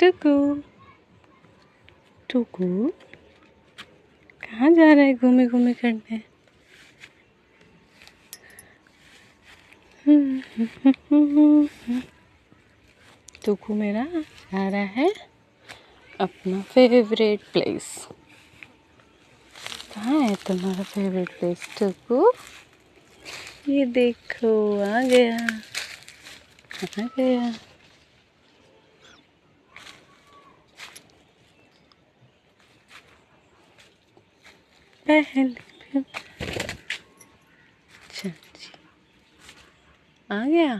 टुकू टुकू कहाँ जा रहा है घूमे घूमे करने? टुकू मेरा जा रहा है अपना फेवरेट प्लेस। कहाँ है तुम्हारा फेवरेट प्लेस टुकू? ये देखो आ गया, आ गया। पहले अच्छा जी आ गया।